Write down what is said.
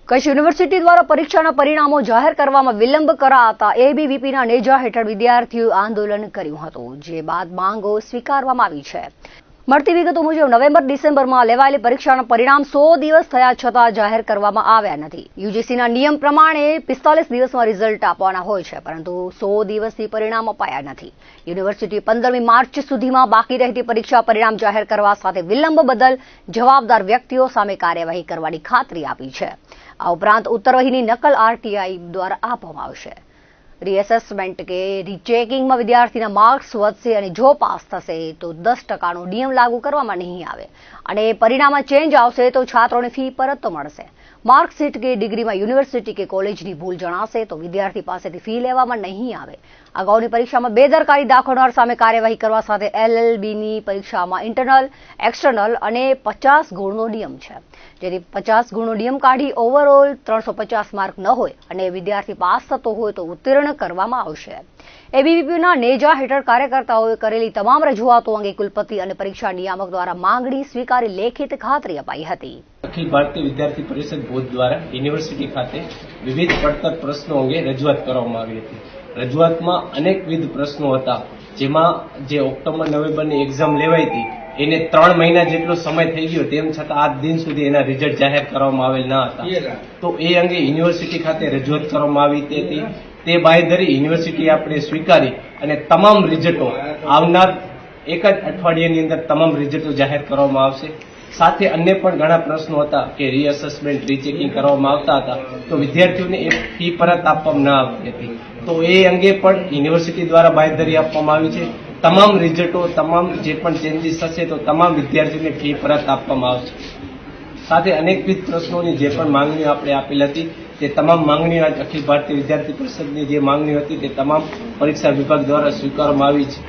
Kutch university દ્વારા પરીક્ષાના પરિણામો જાહેર કરવામાં વિલંબ કરાતા એબીવીપીના નેજા હેઠળ વિદ્યાર્થીઓએ આંદોલન કર્યું હતું, જે બાદ માંગો સ્વીકારવામાં આવી છે। મળતી વિગતો મુજબ નવેમ્બર-ડિસેમ્બરમાં લેવાયેલી પરીક્ષાના પરિણામ 100 દિવસ થયા છતાં જાહેર કરવામાં આવ્યા નથી। યુજીસીના નિયમ પ્રમાણે 45 દિવસમાં રિઝલ્ટ આપવાના હોય છે, પરંતુ 100 દિવસથી પરિણામ અપાયા નથી। યુનિવર્સિટી 15મી માર્ચ સુધીમાં બાકી રહેતી પરીક્ષા પરિણામ જાહેર કરવા સાથે વિલંબ બદલ જવાબદાર વ્યક્તિઓ સામે કાર્યવાહી કરવાની ખાતરી આપી છે। આ ઉપરાંત ઉત્તરવહીની નકલ આરટીઆઈ દ્વારા આપવામાં આવશે। રીએસેસમેન્ટ કે રીચેકિંગમાં વિદ્યાર્થીના માર્ક્સ વધશે અને જો પાસ થશે તો 10%નો નિયમ લાગુ કરવામાં નહીં આવે અને પરિણામમાં ચેન્જ આવશે તો છાત્રોને ફી પરત તો મળશે। માર્કશીટ કે ડિગ્રીમાં યુનિવર્સિટી કે કોલેજની ભૂલ જણાશે તો વિદ્યાર્થી પાસેથી ફી લેવામાં નહીં આવે। અગાઉની પરીક્ષામાં બેદરકારી દાખવનાર સામે કાર્યવાહી કરવા સાથે એલએલબીની પરીક્ષામાં ઇન્ટરનલ, એક્સટર્નલ અને 50 ગુણનો નિયમ છે, જેથી 50 ગુણનો નિયમ કાઢી ઓવરઓલ 350 માર્ક ન હોય અને વિદ્યાર્થી પાસ થતો હોય તો ઉત્તીર્ણ કરવામાં આવશે। એબીવીપીના નેજા હેઠળ કાર્યકર્તાઓએ કરેલી તમામ રજૂઆતો અંગે કુલપતિ અને પરીક્ષા નિયામક દ્વારા માંગણી સ્વીકારી લેખિત ખાતરી અપાઈ હતી। અખિલ ભારતીય વિદ્યાર્થી પરિષદ ભુજ દ્વારા યુનિવર્સિટી ખાતે વિવિધ પડતર પ્રશ્નો અંગે રજૂઆત કરવામાં આવી હતી। રજૂઆતમાં અનેકવિધ પ્રશ્નો હતા, જેમાં જે ઓક્ટોબર-નવેમ્બરની એક્ઝામ લેવાઈ હતી એને 3 મહિના જેટલો સમય થઈ ગયો, તેમ છતાં આજ દિન સુધી એના રિઝલ્ટ જાહેર કરવામાં આવેલ ન હતા। તો એ અંગે યુનિવર્સિટી ખાતે રજૂઆત કરવામાં આવી હતી। તે બાંયધરી યુનિવર્સિટી આપણે સ્વીકારી અને તમામ રિઝલ્ટો આવનાર એક જ અઠવાડિયાની અંદર તમામ રિઝલ્ટો જાહેર કરવામાં આવશે। સાથે અન્ય પણ ઘણા પ્રશ્નો હતા કે રીઅસેસમેન્ટ, રીચેકિંગ કરવામાં આવતા હતા તો વિદ્યાર્થીઓને એ ફી પરત આપવામાં ન આવતી હતી। તો એ અંગે પણ યુનિવર્સિટી દ્વારા બાંયધરી આપવામાં આવી છે। તમામ રિઝલ્ટો, તમામ જે પણ ચેન્જીસ થશે તો તમામ વિદ્યાર્થીઓને ફી પરત આપવામાં આવશે। સાથે અનેકવિધ પ્રશ્નોની જે પણ માંગણીઓ આપણે આપેલ હતી તે તમામ માંગણીઓ અખિલ ભારતીય વિદ્યાર્થી પરિષદની જે માંગણીઓ હતી તે તમામ પરીક્ષા વિભાગ દ્વારા સ્વીકારવામાં આવી છે।